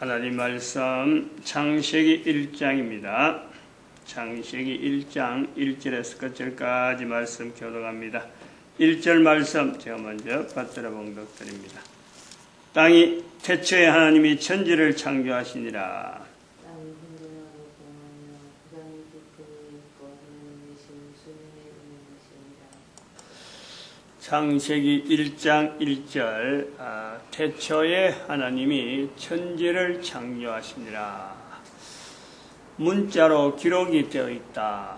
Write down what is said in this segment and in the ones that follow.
하나님 말씀 창세기 1장입니다. 창세기 1장 1절에서 끝절까지 말씀 교독합니다. 1절 말씀 제가 먼저 받들어 봉독드립니다. 땅이 태초에 하나님이 천지를 창조하시니라. 창세기 1장 1절 태초에 하나님이 천지를 창조하시니라. 문자로 기록이 되어 있다.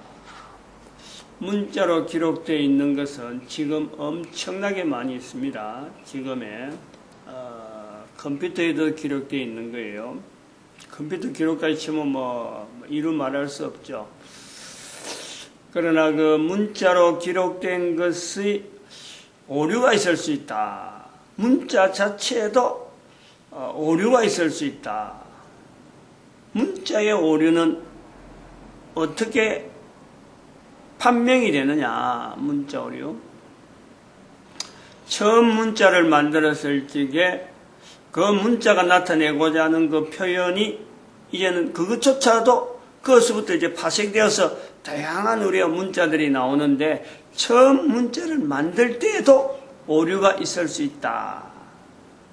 문자로 기록되어 있는 것은 지금 엄청나게 많이 있습니다. 지금의 컴퓨터에도 기록되어 있는 거예요. 컴퓨터 기록까지 치면 이루 말할 수 없죠. 그러나 그 문자로 기록된 것이 오류가 있을 수 있다. 문자 자체에도 오류가 있을 수 있다. 문자의 오류는 어떻게 판명이 되느냐? 문자 오류. 처음 문자를 만들었을 적에 그 문자가 나타내고자 하는 그 표현이 이제는 그것조차도 그것부터 이제 파생되어서 다양한 우리의 문자들이 나오는데 처음 문자를 만들 때에도 오류가 있을 수 있다.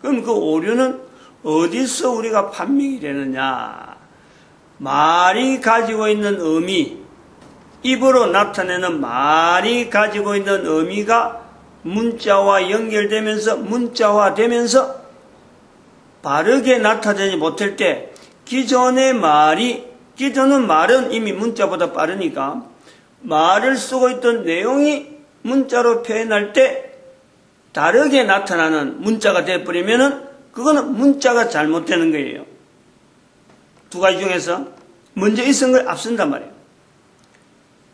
그럼 그 오류는 어디서 우리가 판명이 되느냐? 말이 가지고 있는 의미, 입으로 나타내는 말이 가지고 있는 의미가 문자와 연결되면서 문자화되면서 바르게 나타나지 못할 때 기존의 말은 이미 문자보다 빠르니까 말을 쓰고 있던 내용이 문자로 표현할 때 다르게 나타나는 문자가 되어버리면은 그거는 문자가 잘못되는 거예요. 두 가지 중에서 먼저 있은 걸 앞선단 말이에요.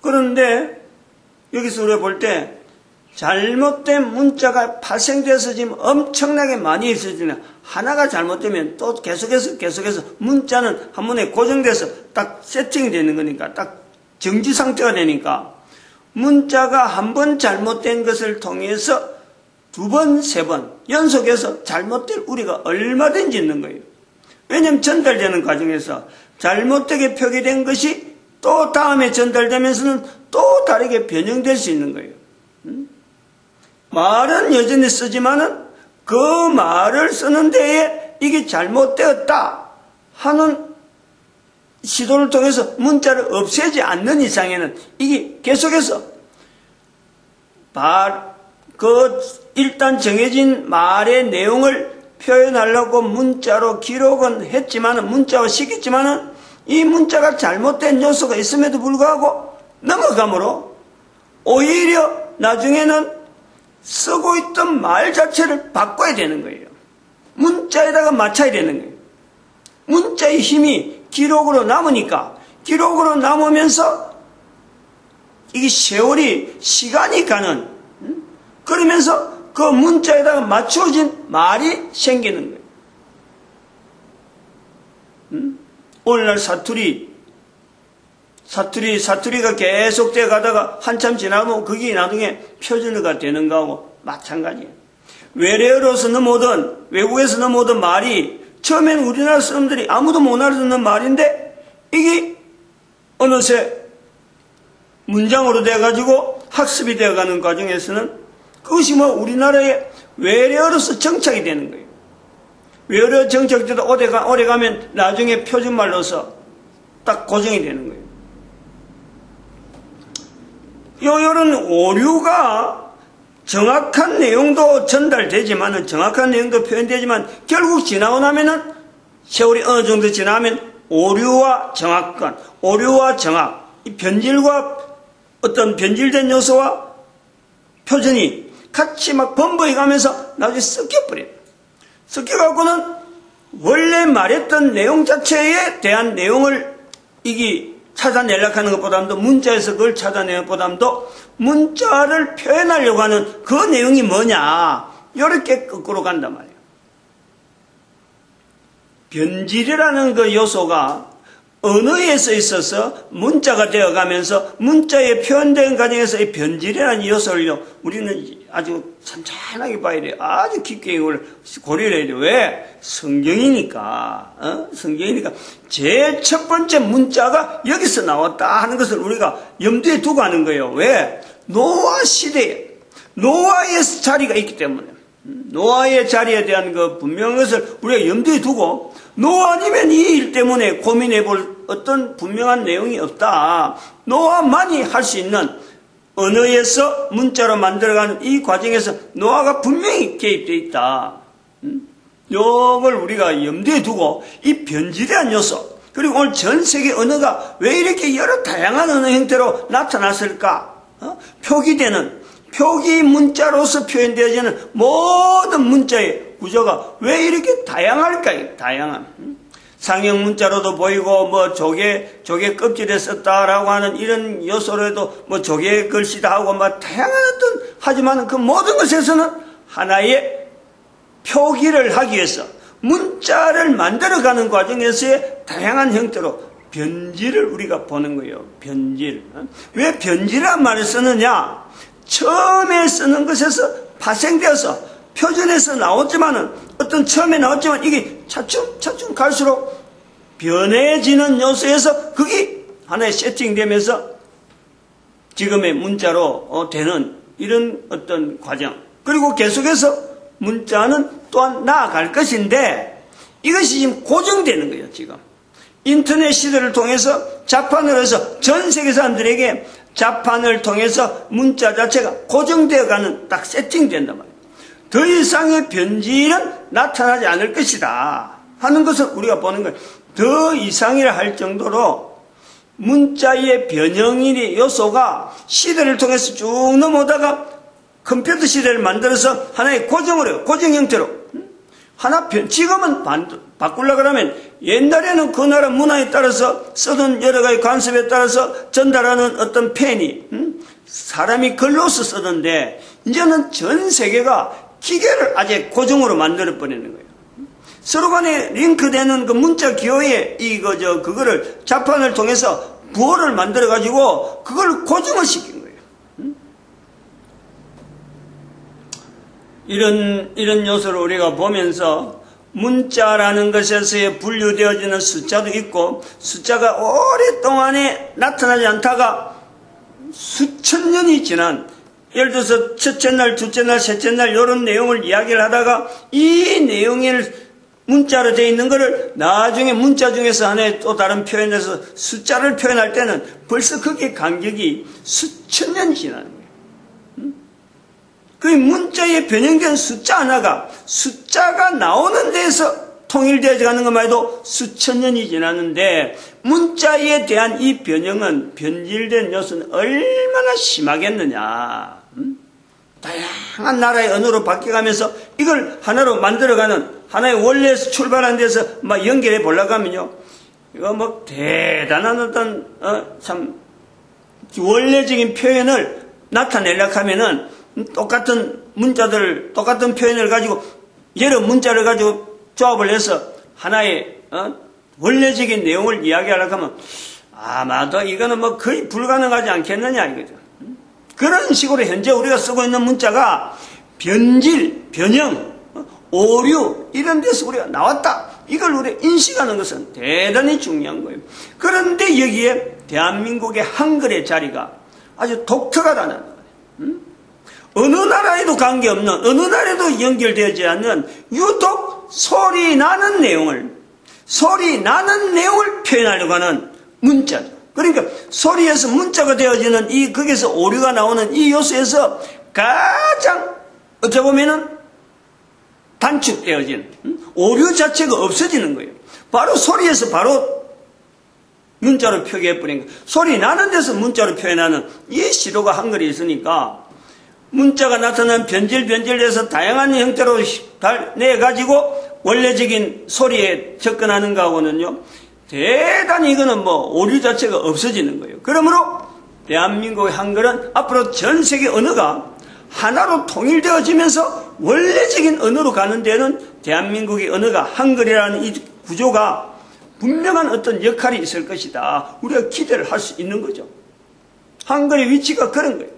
그런데 여기서 우리가 볼 때 잘못된 문자가 발생돼서 지금 엄청나게 많이 있어지는 하나가 잘못되면 또 계속해서 문자는 한 번에 고정돼서 딱 세팅이 되는 거니까 딱 정지 상태가 되니까 문자가 한 번 잘못된 것을 통해서 두 번, 세 번 연속해서 잘못될 우리가 얼마든지 있는 거예요. 왜냐하면 전달되는 과정에서 잘못되게 표기된 것이 또 다음에 전달되면서는 또 다르게 변형될 수 있는 거예요. 말은 여전히 쓰지만은 그 말을 쓰는 데에 이게 잘못되었다 하는 시도를 통해서 문자를 없애지 않는 이상에는 이게 계속해서 일단 정해진 말의 내용을 표현하려고 문자로 기록은 했지만은 문자화 시켰지만은 이 문자가 잘못된 요소가 있음에도 불구하고 넘어감으로 오히려 나중에는 쓰고 있던 말 자체를 바꿔야 되는 거예요. 문자에다가 맞춰야 되는 거예요. 문자의 힘이 기록으로 남으니까 기록으로 남으면서 이게 시간이 가는 그러면서 그 문자에다가 맞춰진 말이 생기는 거예요. 오늘날 사투리가 계속돼 가다가 한참 지나면 그게 나중에 표준어가 되는 거하고 마찬가지예요. 외래어로서 넘어오던 외국에서 넘어오던 말이 처음에는 우리나라 사람들이 아무도 못 알아듣는 말인데 이게 어느새 문장으로 돼가지고 학습이 되어가는 과정에서는 그것이 우리나라의 외래어로서 정착이 되는 거예요. 외래어 정착되다 오래 가면 나중에 표준말로서 딱 고정이 되는 거예요. 이런 오류가 정확한 내용도 전달되지만 정확한 내용도 표현되지만 결국 지나고 나면은 세월이 어느 정도 지나면 오류와 정확한 오류와 정확 이 변질과 어떤 변질된 요소와 표준이 같이 번복해 가면서 나중에 섞여버려요. 섞여갖고는 원래 말했던 내용 자체에 대한 내용을 이게 찾아내려고 하는 것보다도 문자에서 그걸 찾아내는 것보다도 문자를 표현하려고 하는 그 내용이 뭐냐 이렇게 거꾸로 간단 말이에요. 변질이라는 그 요소가 언어에서 있어서 문자가 되어가면서 문자에 표현된 과정에서 이 변질이라는 요소를 우리는 아주 찬찬하게 봐야 돼. 아주 깊게 이걸 고려를 해야 돼. 왜? 성경이니까. 성경이니까. 제일 첫 번째 문자가 여기서 나왔다 하는 것을 우리가 염두에 두고 하는 거예요. 왜? 노아 시대에, 노아의 자리가 있기 때문에. 노아의 자리에 대한 그 분명한 것을 우리가 염두에 두고, 노아 아니면 이 일 때문에 고민해 볼 어떤 분명한 내용이 없다. 노아만이 할 수 있는 언어에서 문자로 만들어가는 이 과정에서 노아가 분명히 개입되어 있다. 이걸 우리가 염두에 두고 이 변질이라는 요소, 그리고 오늘 전 세계 언어가 왜 이렇게 여러 다양한 언어 형태로 나타났을까? 표기되는, 표기 문자로서 표현되어지는 모든 문자의 구조가 왜 이렇게 다양할까요? 다양한. 상형 문자로도 보이고, 조개 껍질에 썼다라고 하는 이런 요소로도 조개 글씨다 하고, 다양한 하지만 그 모든 것에서는 하나의 표기를 하기 위해서 문자를 만들어가는 과정에서의 다양한 형태로 변질을 우리가 보는 거예요. 변질. 왜 변질이란 말을 쓰느냐? 처음에 쓰는 것에서 파생되어서 표준에서 나왔지만은 처음에 나왔지만 이게 차츰 갈수록 변해지는 요소에서 그게 하나의 세팅되면서 지금의 문자로 되는 이런 어떤 과정. 그리고 계속해서 문자는 또한 나아갈 것인데 이것이 지금 고정되는 거예요. 지금 인터넷 시대를 통해서 자판을 해서 전 세계 사람들에게 자판을 통해서 문자 자체가 고정되어가는 딱 세팅된단 말이에요. 더 이상의 변질은 나타나지 않을 것이다 하는 것을 우리가 보는 거예요. 더 이상이라 할 정도로 문자의 변형의 요소가 시대를 통해서 쭉 넘어오다가 컴퓨터 시대를 만들어서 하나의 고정으로, 고정 형태로 지금은 바꾸려고 하면 옛날에는 그 나라 문화에 따라서 쓰던 여러 가지 관습에 따라서 전달하는 어떤 펜이 사람이 글로서 쓰던데 이제는 전 세계가 기계를 아예 고정으로 만들어 버리는 거예요. 서로 간에 링크되는 그 문자 기호에 그거를 자판을 통해서 부호를 만들어 가지고 그걸 고정을 시킨 거예요. 이런 요소를 우리가 보면서 문자라는 것에서 분류되어지는 숫자도 있고 숫자가 오랫동안에 나타나지 않다가 수천 년이 지난 예를 들어서 첫째 날, 둘째 날, 셋째 날 이런 내용을 이야기를 하다가 이 내용이 문자로 되어 있는 것을 나중에 문자 중에서 하나의 또 다른 표현에서 숫자를 표현할 때는 벌써 그게 간격이 수천 년이 지나는 거예요. 그 문자에 변형된 숫자 하나가 숫자가 나오는 데에서 통일되어 가는 것만 해도 수천 년이 지났는데 문자에 대한 이 변형은 변질된 요소는 얼마나 심하겠느냐. 다양한 나라의 언어로 바뀌어가면서 이걸 하나로 만들어가는 하나의 원래에서 출발한 데서 막 연결해 보려고 하면요. 이거 대단한 어떤, 참, 원래적인 표현을 나타내려고 하면은 똑같은 문자들, 똑같은 표현을 가지고 여러 문자를 가지고 조합을 해서 하나의, 원래적인 내용을 이야기하려고 하면 아마도 이거는 거의 불가능하지 않겠느냐 이거죠. 그런 식으로 현재 우리가 쓰고 있는 문자가 변질, 변형, 오류 이런 데서 우리가 나왔다. 이걸 우리가 인식하는 것은 대단히 중요한 거예요. 그런데 여기에 대한민국의 한글의 자리가 아주 독특하다는 거예요. 어느 나라에도 관계없는, 어느 나라에도 연결되지 않는 유독 소리 나는 내용을 표현하려고 하는 문자죠. 그러니까 소리에서 문자가 되어지는 거기서 오류가 나오는 이 요소에서 가장 어찌 보면은 단축되어진 오류 자체가 없어지는 거예요. 바로 소리에서 바로 문자로 표기해버린 거예요. 소리 나는 데서 문자로 표현하는 이 시도가 한글에 있으니까 문자가 나타나는 변질돼서 다양한 형태로 내가지고 원래적인 소리에 접근하는 거하고는요. 대단히 이거는 오류 자체가 없어지는 거예요. 그러므로 대한민국의 한글은 앞으로 전 세계 언어가 하나로 통일되어지면서 원래적인 언어로 가는 데는 대한민국의 언어가 한글이라는 이 구조가 분명한 어떤 역할이 있을 것이다. 우리가 기대를 할 수 있는 거죠. 한글의 위치가 그런 거예요.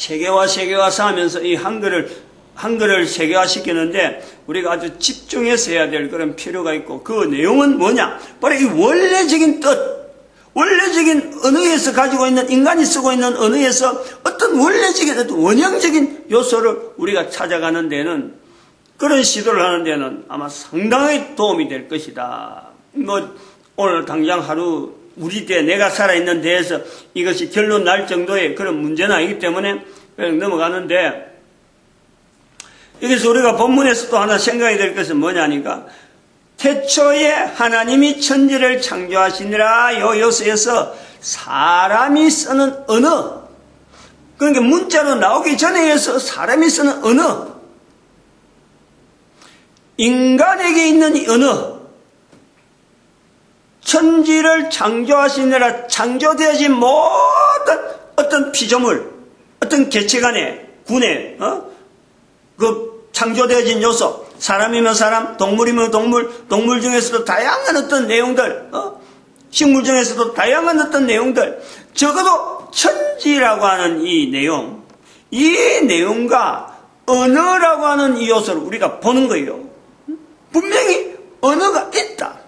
세계화하면서 이 한글을 세계화시키는데 우리가 아주 집중해서 해야 될 그런 필요가 있고, 그 내용은 뭐냐? 바로 이 원래적인 뜻, 원래적인 언어에서 가지고 있는, 인간이 쓰고 있는 언어에서 어떤 원래적인, 어떤 원형적인 요소를 우리가 찾아가는 데는, 그런 시도를 하는 데는 아마 상당히 도움이 될 것이다. 오늘 당장 하루 우리 때, 내가 살아있는 데에서 이것이 결론 날 정도의 그런 문제는 아니기 때문에 그냥 넘어가는데, 여기서 우리가 본문에서 또 하나 생각이 될 것은 뭐냐니까, 태초에 하나님이 천지를 창조하시니라, 요 요소에서 사람이 쓰는 언어, 그러니까 문자로 나오기 전에 해서 사람이 쓰는 언어, 인간에게 있는 이 언어, 천지를 창조하시니라, 창조되어진 모든 어떤 피조물, 어떤 개체간에, 군에, 그 창조되어진 요소, 사람이면 사람, 동물이면 동물, 동물 중에서도 다양한 어떤 내용들, 식물 중에서도 다양한 어떤 내용들, 적어도 천지라고 하는 이 내용, 이 내용과 언어라고 하는 이 요소를 우리가 보는 거예요. 분명히 언어가 있다.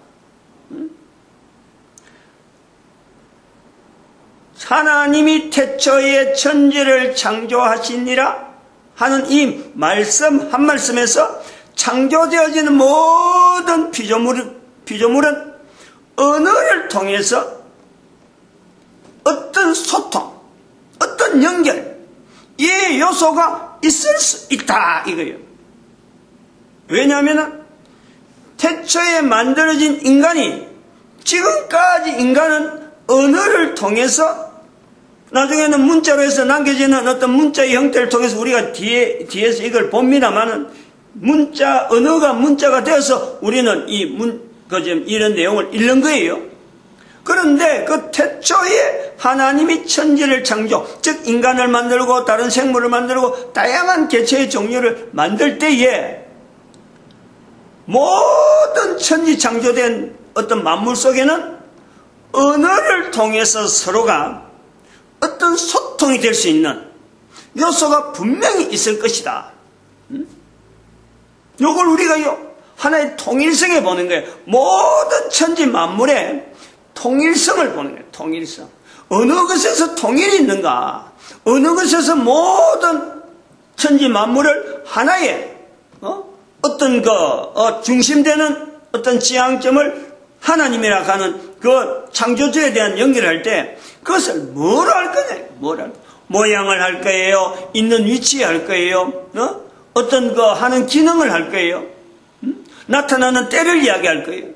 하나님이 태초에 천지를 창조하시니라 하는 이 말씀, 한 말씀에서 창조되어지는 모든 피조물은 언어를 통해서 어떤 소통, 어떤 연결, 이 요소가 있을 수 있다, 이거예요. 왜냐하면 태초에 만들어진 인간이, 지금까지 인간은 언어를 통해서, 나중에는 문자로 해서 남겨지는 어떤 문자의 형태를 통해서 우리가 뒤에서 이걸 봅니다만은, 언어가 문자가 되어서 우리는 이런 내용을 읽는 거예요. 그런데 그 태초에 하나님이 천지를 창조, 즉 인간을 만들고 다른 생물을 만들고 다양한 개체의 종류를 만들 때에 모든 천지 창조된 어떤 만물 속에는 언어를 통해서 서로가 어떤 소통이 될 수 있는 요소가 분명히 있을 것이다. 요걸 우리가요, 하나의 통일성에 보는 거예요. 모든 천지 만물의 통일성을 보는 거예요. 통일성. 어느 것에서 통일이 있는가? 어느 것에서 모든 천지 만물을 하나의 어떤 중심되는 어떤 지향점을 하나님이라 하는 그 창조주에 대한 연결할 때 그것을 뭐로 할 거냐? 모양을 할 거예요? 있는 위치에 할 거예요? 어떤 하는 기능을 할 거예요? 나타나는 때를 이야기할 거예요?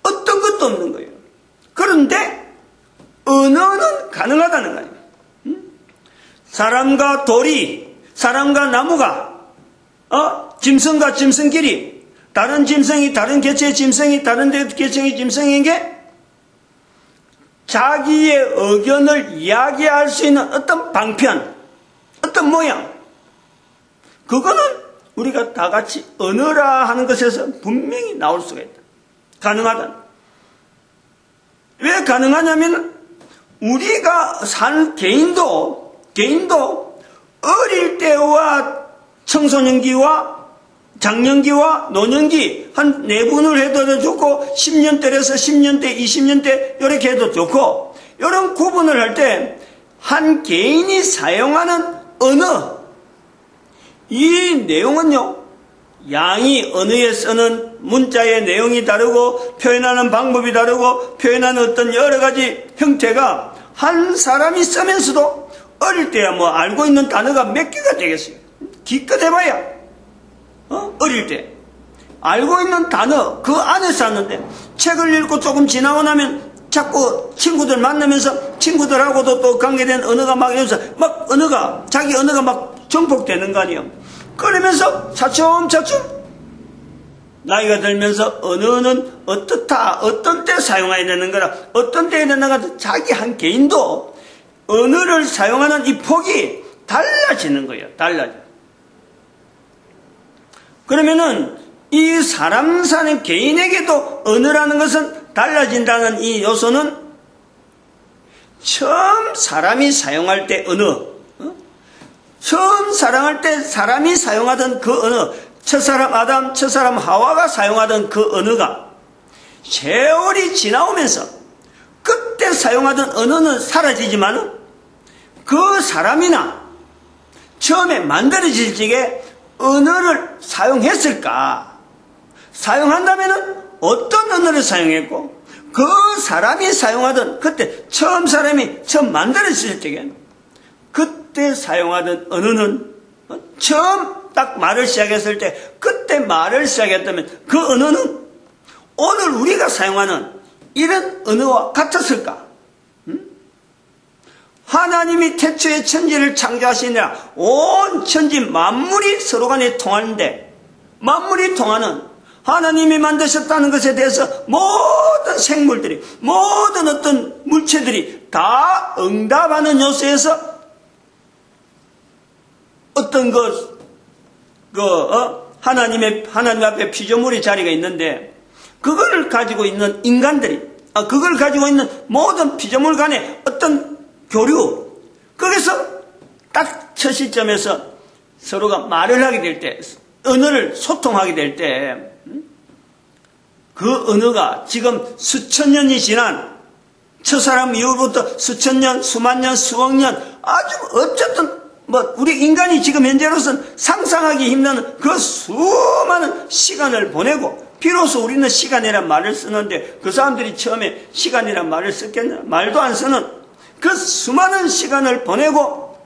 어떤 것도 없는 거예요. 그런데 언어는 가능하다는 거예요. 사람과 돌이, 사람과 나무가, 짐승과 짐승끼리, 다른 짐승이, 다른 개체의 짐승이, 다른 개체의 짐승에게 자기의 의견을 이야기할 수 있는 어떤 방편, 어떤 모양, 그거는 우리가 다 같이 언어라 하는 것에서 분명히 나올 수가 있다. 가능하다. 왜 가능하냐면 우리가 산 개인도 어릴 때와 청소년기와 장년기와 노년기 한 4분을 해도 좋고 10년 때려서 10년대 20년대 이렇게 해도 좋고, 이런 구분을 할 때 한 개인이 사용하는 언어, 이 내용은요, 양이 언어에 쓰는 문자의 내용이 다르고 표현하는 방법이 다르고 표현하는 어떤 여러 가지 형태가 한 사람이 쓰면서도 어릴 때야 알고 있는 단어가 몇 개가 되겠어요. 기껏 해봐야 어릴 때 알고 있는 단어 그 안에 썼는데, 책을 읽고 조금 지나고 나면 자꾸 친구들 만나면서 친구들하고도 또 관계된 언어가 막 이러면서 자기 언어가 막 정복되는 거 아니에요. 그러면서 차츰차츰 나이가 들면서 언어는 어떻다, 어떤 때 사용해야 되는 거라, 어떤 때에 되는가, 자기 한 개인도 언어를 사용하는 이 폭이 달라지는 거예요. 달라져. 그러면은 이 사람 사는 개인에게도 언어라는 것은 달라진다는 이 요소는 처음 사람이 사용할 때 언어, 처음 사랑할 때 사람이 사용하던 그 언어, 첫사람 아담, 첫사람 하와가 사용하던 그 언어가 세월이 지나오면서 그때 사용하던 언어는 사라지지만 그 사람이나 처음에 만들어질 적에 언어를 사용했을까? 사용한다면 어떤 언어를 사용했고 그 사람이 사용하던 그때 사람이 처음 만들어질 적에 그때 사용하던 언어는 처음 딱 말을 시작했을 때 그때 말을 시작했다면 그 언어는 오늘 우리가 사용하는 이런 언어와 같았을까? 하나님이 태초에 천지를 창조하시느라 온 천지 만물이 서로 간에 통하는데 만물이 통하는 하나님이 만드셨다는 것에 대해서 모든 생물들이 모든 어떤 물체들이 다 응답하는 요소에서 어떤 하나님 앞에 피조물의 자리가 있는데 그걸 가지고 있는 인간들이 그걸 가지고 있는 모든 피조물 간의 어떤 교류 거기서 딱 첫 시점에서 서로가 말을 하게 될 때 언어를 소통하게 될 때 그 언어가 지금 수천 년이 지난 첫사람 이후부터 수천 년, 수만 년, 수억 년 아주 어쨌든 우리 인간이 지금 현재로서는 상상하기 힘든 그 수많은 시간을 보내고 비로소 우리는 시간이란 말을 쓰는데 그 사람들이 처음에 시간이란 말을 썼겠나? 말도 안 쓰는 그 수많은 시간을 보내고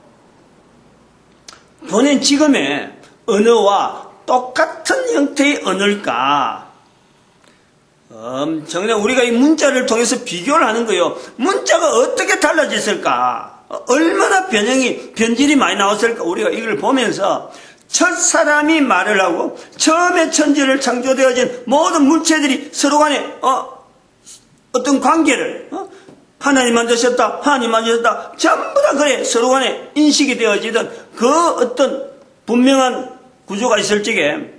보낸 지금의 언어와 똑같은 형태의 언어일까? 엄청난 우리가 이 문자를 통해서 비교를 하는 거예요. 문자가 어떻게 달라졌을까? 얼마나 변질이 많이 나왔을까? 우리가 이걸 보면서 첫 사람이 말을 하고 처음에 천지를 창조되어진 모든 물체들이 서로 간에 어떤 관계를 하나님 만드셨다, 하나님 만드셨다 전부 다 그래 서로 간에 인식이 되어지던 그 어떤 분명한 구조가 있을 적에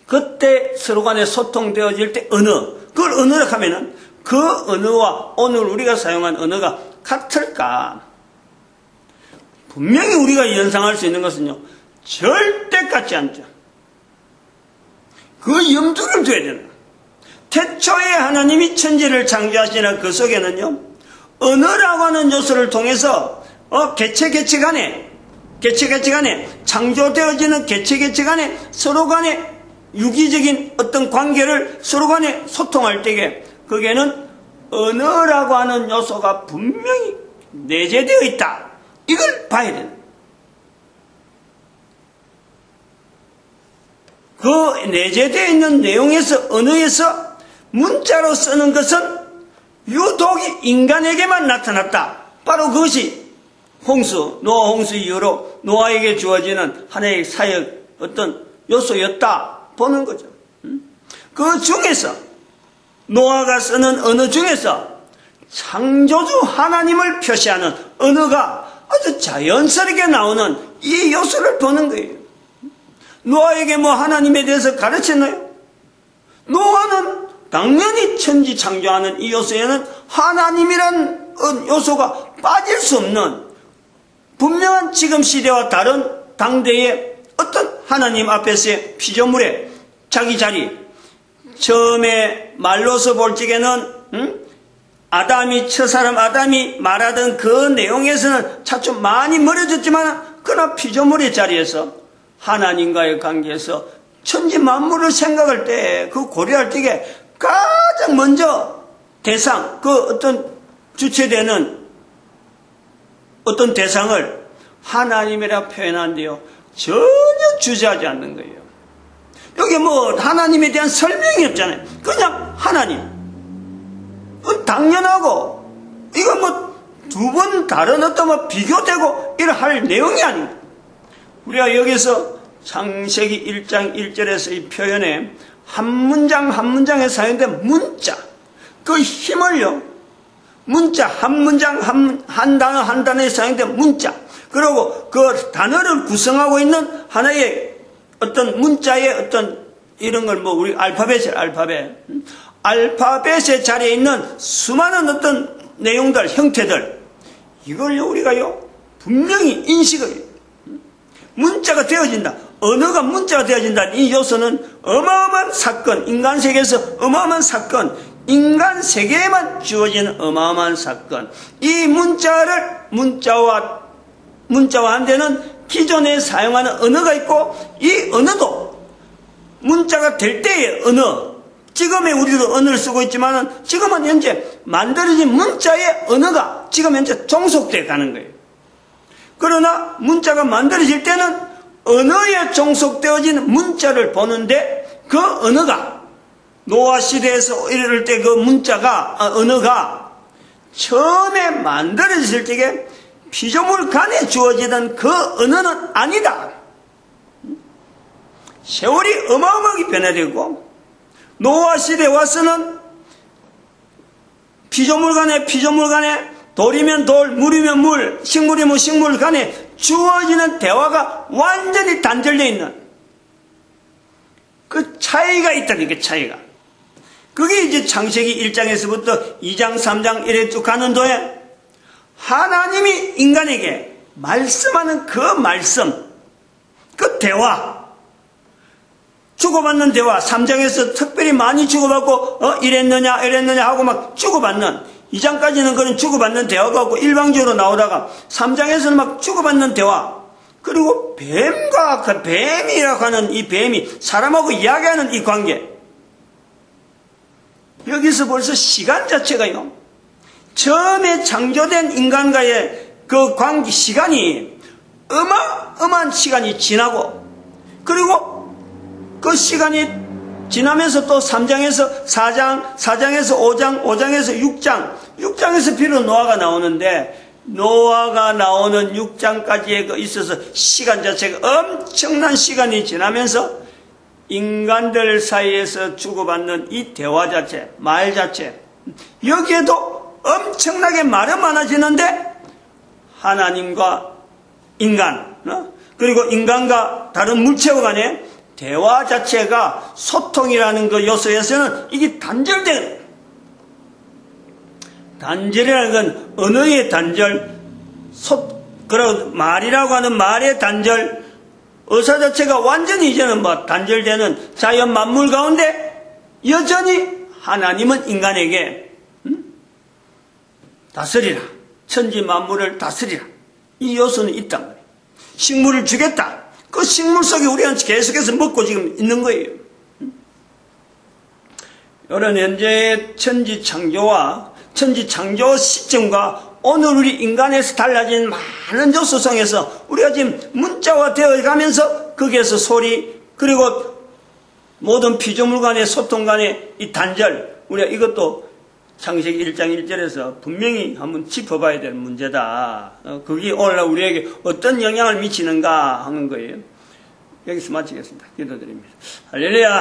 그때 서로 간에 소통되어질 때 언어 그걸 언어라고 하면은 그 언어와 오늘 우리가 사용한 언어가 같을까? 분명히 우리가 연상할 수 있는 것은요 절대 같지 않죠. 그 염두를 둬야 되는 태초에 하나님이 천지를 창조하시나 그 속에는요 언어라고 하는 요소를 통해서 개체 간에 창조되어지는 개체 간에 서로 간에 유기적인 어떤 관계를 서로 간에 소통할 때에 거기에는 언어라고 하는 요소가 분명히 내재되어 있다. 이걸 봐야 된다. 그 내재되어 있는 내용에서 언어에서 문자로 쓰는 것은 유독 인간에게만 나타났다. 바로 그것이 노아 홍수 이후로 노아에게 주어지는 하나의 사역 어떤 요소였다 보는 거죠. 그 중에서 노아가 쓰는 언어 중에서 창조주 하나님을 표시하는 언어가 아주 자연스럽게 나오는 이 요소를 보는 거예요. 노아에게 하나님에 대해서 가르쳤나요? 노아는 당연히 천지 창조하는 이 요소에는 하나님이란 요소가 빠질 수 없는 분명한 지금 시대와 다른 당대의 어떤 하나님 앞에서의 피조물의 자기 자리 처음에 말로서 볼 적에는 첫사람 아담이 말하던 그 내용에서는 차츰 많이 멀어졌지만 그러나 피조물의 자리에서 하나님과의 관계에서 천지 만물을 생각할 때 그 고려할 때에 가장 먼저 대상 그 어떤 주체되는 어떤 대상을 하나님이라 표현하는데요 전혀 주저하지 않는 거예요. 여기 하나님에 대한 설명이 없잖아요. 그냥 하나님. 그건 당연하고 이거 두 번 다른 어떤 비교되고 이럴 할 내용이 아닙니다. 우리가 여기서 창세기 1장 1절에서 이 표현에 한 문장 한 문장에 사용된 문자 그 힘을요 문자 한 문장 한 단어 한 단어에 사용된 문자 그리고 그 단어를 구성하고 있는 하나의 어떤 문자의 어떤 이런 걸 우리 알파벳의 자리에 있는 수많은 어떤 내용들 형태들 이걸요 우리가요 분명히 인식을 문자가 되어진다. 언어가 문자가 되어진다는 이 요소는 어마어마한 사건, 인간 세계에서 어마어마한 사건, 인간 세계에만 주어지는 어마어마한 사건. 이 문자와한테는 기존에 사용하는 언어가 있고, 이 언어도 문자가 될 때의 언어, 지금의 우리도 언어를 쓰고 있지만 지금은 현재 만들어진 문자의 언어가 지금 현재 종속되어 가는 거예요. 그러나 문자가 만들어질 때는 언어에 종속되어진 문자를 보는데, 그 언어가 노아 시대에서 이럴 때 그 언어가 처음에 만들어졌을 적에 피조물 간에 주어지던 그 언어는 아니다. 세월이 어마어마하게 변화되고, 노아 시대에 와서는 피조물 간에 돌이면 돌, 물이면 물, 식물이면 식물 간에 주어지는 대화가 완전히 단절되어 있는 그 차이가 있다니까, 차이가. 그게 이제 창세기 1장에서부터 2장, 3장 이래 쭉 가는 도에 하나님이 인간에게 말씀하는 그 말씀, 그 대화, 주고받는 대화, 3장에서 특별히 많이 주고받고, 이랬느냐 하고 막 주고받는, 2장까지는 그런 주고받는 대화가 없고 일방적으로 나오다가 3장에서는 막 주고받는 대화, 그리고 뱀이라고 하는 이 뱀이 사람하고 이야기하는 이 관계, 여기서 벌써 시간 자체가요, 처음에 창조된 인간과의 그 관계 시간이 어마어마한 시간이 지나고, 그리고 그 시간이 지나면서 또 3장에서 4장, 4장에서 5장, 5장에서 6장에서 비로 노아가 나오는데, 노아가 나오는 6장까지에 있어서 시간 자체가 엄청난 시간이 지나면서 인간들 사이에서 주고받는 이 대화 자체, 말 자체, 여기에도 엄청나게 말은 많아지는데, 하나님과 인간, 그리고 인간과 다른 물체와 간에 대화 자체가 소통이라는 그 요소에서는 이게 단절이라는 건 언어의 단절, 그리고 말이라고 하는 말의 단절, 의사 자체가 완전히 이제는 단절되는 자연 만물 가운데 여전히 하나님은 인간에게 다스리라, 천지 만물을 다스리라, 이 요소는 있단 말이에요. 식물을 주겠다. 그 식물 속에 우리는 계속해서 먹고 지금 있는 거예요. 이런 현재의 천지 창조 시점과 오늘 우리 인간에서 달라진 많은 요소 속에서 우리가 지금 문자화 되어 가면서 거기에서 소리, 그리고 모든 피조물 간의 소통 간의 이 단절, 우리가 이것도 창세기 1장 1절에서 분명히 한번 짚어봐야 될 문제다. 그게 오늘날 우리에게 어떤 영향을 미치는가 하는 거예요. 여기서 마치겠습니다. 기도드립니다. 할렐루야.